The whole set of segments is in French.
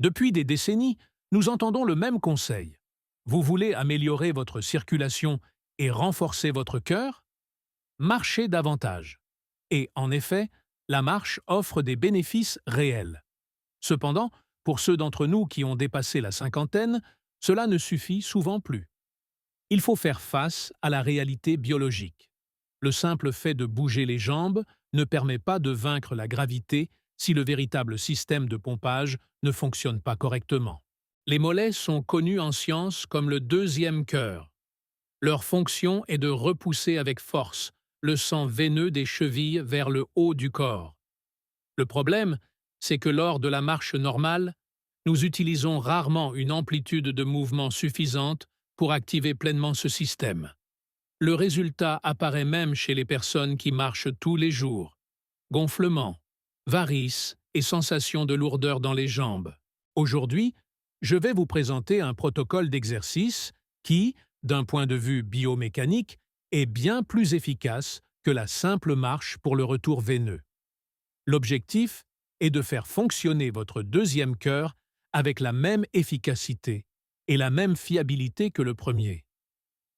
Depuis des décennies, nous entendons le même conseil. Vous voulez améliorer votre circulation et renforcer votre cœur? Marchez davantage. Et en effet, la marche offre des bénéfices réels. Cependant, pour ceux d'entre nous qui ont dépassé la cinquantaine, cela ne suffit souvent plus. Il faut faire face à la réalité biologique. Le simple fait de bouger les jambes ne permet pas de vaincre la gravité si le véritable système de pompage ne fonctionne pas correctement. Les mollets sont connus en science comme le deuxième cœur. Leur fonction est de repousser avec force le sang veineux des chevilles vers le haut du corps. Le problème, c'est que lors de la marche normale, nous utilisons rarement une amplitude de mouvement suffisante pour activer pleinement ce système. Le résultat apparaît même chez les personnes qui marchent tous les jours. Gonflement, varices et sensation de lourdeur dans les jambes. Aujourd'hui, je vais vous présenter un protocole d'exercice qui, d'un point de vue biomécanique, est bien plus efficace que la simple marche pour le retour veineux. L'objectif est de faire fonctionner votre deuxième cœur avec la même efficacité et la même fiabilité que le premier.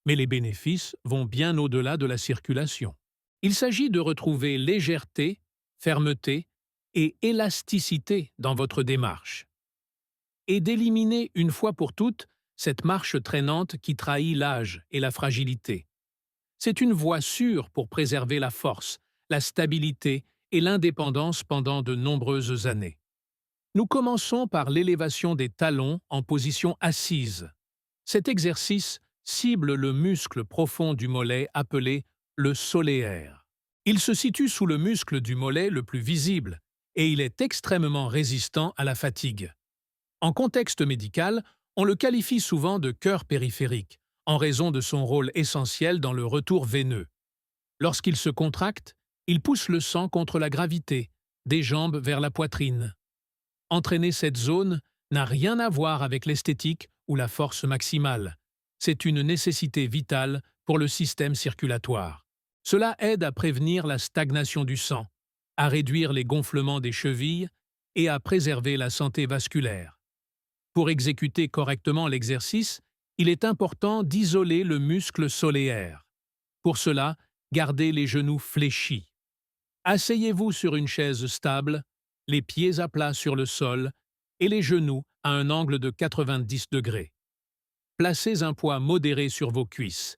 Mais les bénéfices vont bien au-delà de la circulation. Il s'agit de retrouver légèreté, fermeté et élasticité dans votre démarche, et d'éliminer une fois pour toutes cette marche traînante qui trahit l'âge et la fragilité. C'est une voie sûre pour préserver la force, la stabilité et l'indépendance pendant de nombreuses années. Nous commençons par l'élévation des talons en position assise. Cet exercice cible le muscle profond du mollet appelé le solaire. Il se situe sous le muscle du mollet le plus visible et il est extrêmement résistant à la fatigue. En contexte médical, on le qualifie souvent de cœur périphérique, en raison de son rôle essentiel dans le retour veineux. Lorsqu'il se contracte, il pousse le sang contre la gravité, des jambes vers la poitrine. Entraîner cette zone n'a rien à voir avec l'esthétique ou la force maximale. C'est une nécessité vitale pour le système circulatoire. Cela aide à prévenir la stagnation du sang, à réduire les gonflements des chevilles et à préserver la santé vasculaire. Pour exécuter correctement l'exercice, il est important d'isoler le muscle solaire. Pour cela, gardez les genoux fléchis. Asseyez-vous sur une chaise stable, les pieds à plat sur le sol et les genoux à un angle de 90 degrés. Placez un poids modéré sur vos cuisses.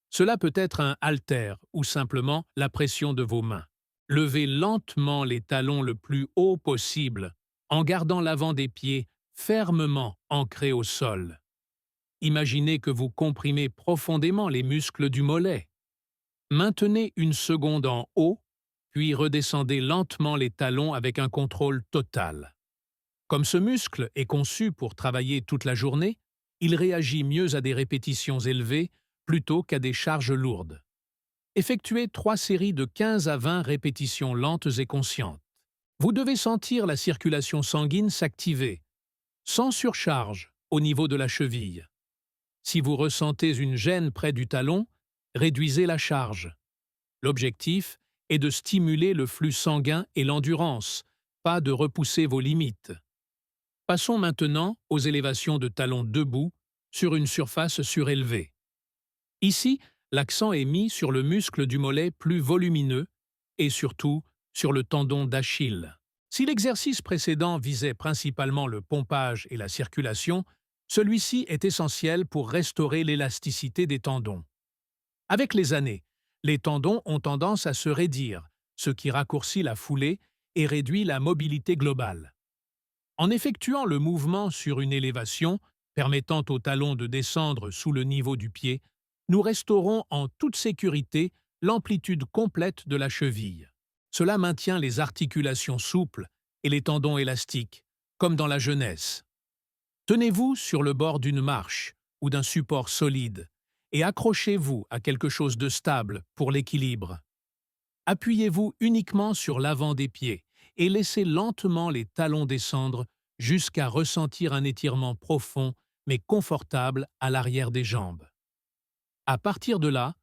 Cela peut être un haltère ou simplement la pression de vos mains. Levez lentement les talons le plus haut possible en gardant l'avant des pieds fermement ancré au sol. Imaginez que vous comprimez profondément les muscles du mollet. Maintenez une seconde en haut, puis redescendez lentement les talons avec un contrôle total. Comme ce muscle est conçu pour travailler toute la journée, il réagit mieux à des répétitions élevées plutôt qu'à des charges lourdes. Effectuez 3 séries de 15 à 20 répétitions lentes et conscientes. Vous devez sentir la circulation sanguine s'activer, sans surcharge, au niveau de la cheville. Si vous ressentez une gêne près du talon, réduisez la charge. L'objectif est de stimuler le flux sanguin et l'endurance, pas de repousser vos limites. Passons maintenant aux élévations de talons debout sur une surface surélevée. Ici, l'accent est mis sur le muscle du mollet plus volumineux et surtout sur le tendon d'Achille. Si l'exercice précédent visait principalement le pompage et la circulation, celui-ci est essentiel pour restaurer l'élasticité des tendons. Avec les années, les tendons ont tendance à se raidir, ce qui raccourcit la foulée et réduit la mobilité globale. En effectuant le mouvement sur une élévation, permettant au talon de descendre sous le niveau du pied, nous restaurons en toute sécurité l'amplitude complète de la cheville. Cela maintient les articulations souples et les tendons élastiques, comme dans la jeunesse. Tenez-vous sur le bord d'une marche ou d'un support solide et accrochez-vous à quelque chose de stable pour l'équilibre. Appuyez-vous uniquement sur l'avant des pieds et laissez lentement les talons descendre jusqu'à ressentir un étirement profond mais confortable à l'arrière des jambes. À partir de là,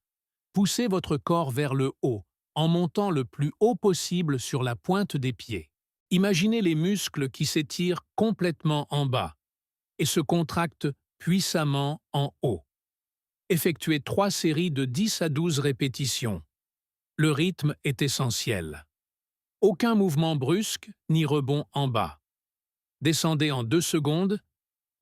poussez votre corps vers le haut en montant le plus haut possible sur la pointe des pieds. Imaginez les muscles qui s'étirent complètement en bas et se contractent puissamment en haut. Effectuez 3 séries de 10 à 12 répétitions. Le rythme est essentiel. Aucun mouvement brusque ni rebond en bas. Descendez en 2 secondes,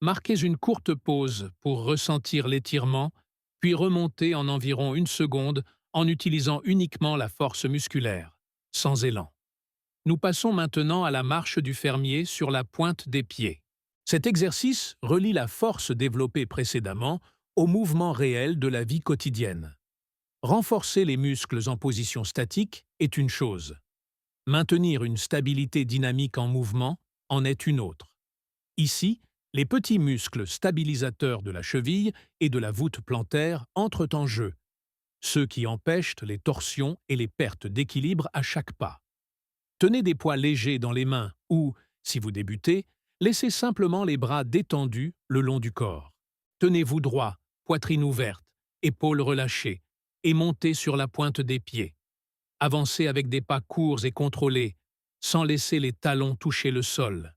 marquez une courte pause pour ressentir l'étirement, puis remontez en environ 1 seconde en utilisant uniquement la force musculaire, sans élan. Nous passons maintenant à la marche du fermier sur la pointe des pieds. Cet exercice relie la force développée précédemment au mouvement réel de la vie quotidienne. Renforcer les muscles en position statique est une chose. Maintenir une stabilité dynamique en mouvement en est une autre. Ici, les petits muscles stabilisateurs de la cheville et de la voûte plantaire entrent en jeu, ceux qui empêchent les torsions et les pertes d'équilibre à chaque pas. Tenez des poids légers dans les mains ou, si vous débutez, laissez simplement les bras détendus le long du corps. Tenez-vous droit, poitrine ouverte, épaules relâchées, et montez sur la pointe des pieds. Avancez avec des pas courts et contrôlés, sans laisser les talons toucher le sol.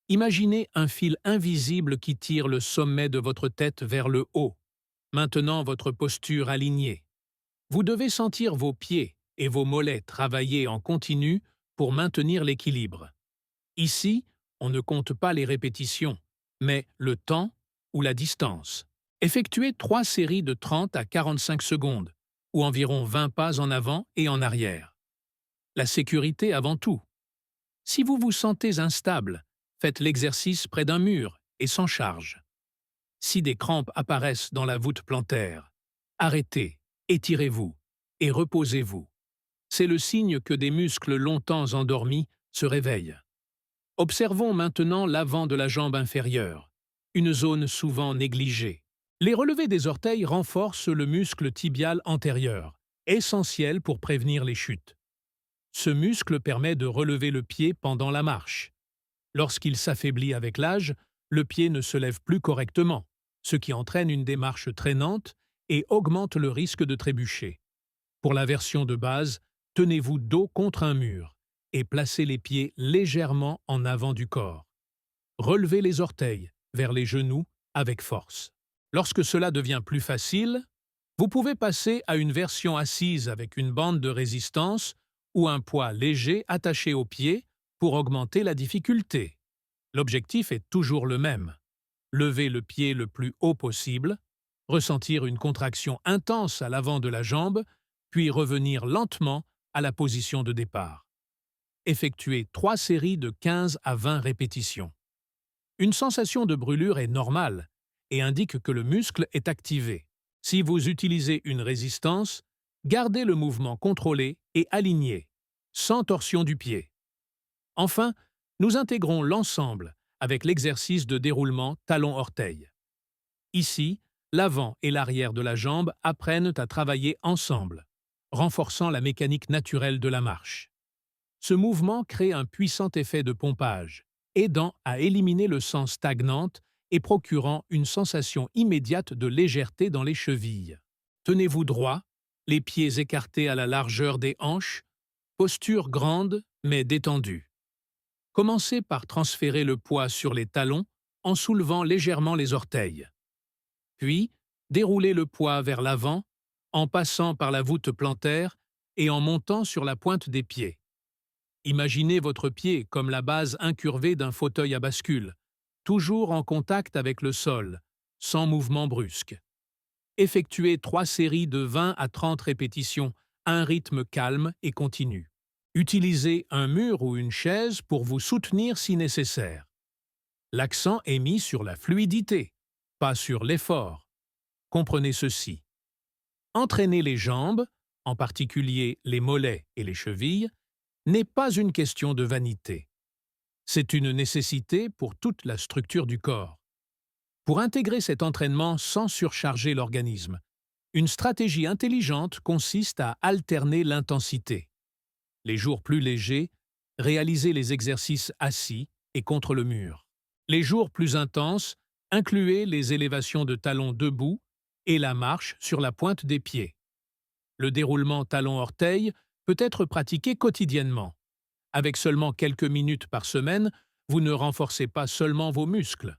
Imaginez un fil invisible qui tire le sommet de votre tête vers le haut, maintenant votre posture alignée. Vous devez sentir vos pieds et vos mollets travailler en continu pour maintenir l'équilibre. Ici, on ne compte pas les répétitions, mais le temps ou la distance. Effectuez 3 séries de 30 à 45 secondes, ou environ 20 pas en avant et en arrière. La sécurité avant tout. Si vous vous sentez instable, faites l'exercice près d'un mur et sans charge. Si des crampes apparaissent dans la voûte plantaire, arrêtez, étirez-vous et reposez-vous. C'est le signe que des muscles longtemps endormis se réveillent. Observons maintenant l'avant de la jambe inférieure, une zone souvent négligée. Les relevés des orteils renforcent le muscle tibial antérieur, essentiel pour prévenir les chutes. Ce muscle permet de relever le pied pendant la marche. Lorsqu'il s'affaiblit avec l'âge, le pied ne se lève plus correctement, ce qui entraîne une démarche traînante et augmente le risque de trébucher. Pour la version de base, tenez-vous dos contre un mur et placez les pieds légèrement en avant du corps. Relevez les orteils vers les genoux avec force. Lorsque cela devient plus facile, vous pouvez passer à une version assise avec une bande de résistance ou un poids léger attaché au pied pour augmenter la difficulté. L'objectif est toujours le même. Lever le pied le plus haut possible, ressentir une contraction intense à l'avant de la jambe, puis revenir lentement à la position de départ. Effectuez 3 séries de 15 à 20 répétitions. Une sensation de brûlure est normale et indique que le muscle est activé. Si vous utilisez une résistance, gardez le mouvement contrôlé et aligné, sans torsion du pied. Enfin, nous intégrons l'ensemble avec l'exercice de déroulement talon-orteil. Ici, l'avant et l'arrière de la jambe apprennent à travailler ensemble, renforçant la mécanique naturelle de la marche. Ce mouvement crée un puissant effet de pompage, aidant à éliminer le sang stagnant et procurant une sensation immédiate de légèreté dans les chevilles. Tenez-vous droit, les pieds écartés à la largeur des hanches, posture grande mais détendue. Commencez par transférer le poids sur les talons en soulevant légèrement les orteils. Puis, déroulez le poids vers l'avant en passant par la voûte plantaire et en montant sur la pointe des pieds. Imaginez votre pied comme la base incurvée d'un fauteuil à bascule, toujours en contact avec le sol, sans mouvement brusque. Effectuez 3 séries de 20 à 30 répétitions à un rythme calme et continu. Utilisez un mur ou une chaise pour vous soutenir si nécessaire. L'accent est mis sur la fluidité, pas sur l'effort. Comprenez ceci. Entraîner les jambes, en particulier les mollets et les chevilles, n'est pas une question de vanité. C'est une nécessité pour toute la structure du corps. Pour intégrer cet entraînement sans surcharger l'organisme, une stratégie intelligente consiste à alterner l'intensité. Les jours plus légers, réalisez les exercices assis et contre le mur. Les jours plus intenses, incluez les élévations de talons debout et la marche sur la pointe des pieds. Le déroulement talon-orteil peut être pratiqué quotidiennement. Avec seulement quelques minutes par semaine, vous ne renforcez pas seulement vos muscles.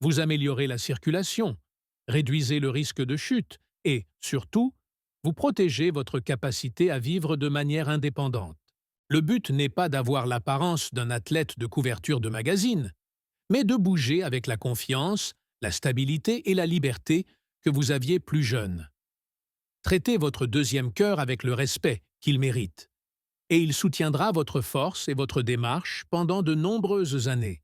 Vous améliorez la circulation, réduisez le risque de chute et, surtout, vous protégez votre capacité à vivre de manière indépendante. Le but n'est pas d'avoir l'apparence d'un athlète de couverture de magazine, mais de bouger avec la confiance, la stabilité et la liberté que vous aviez plus jeune. Traitez votre deuxième cœur avec le respect qu'il mérite, et il soutiendra votre force et votre démarche pendant de nombreuses années.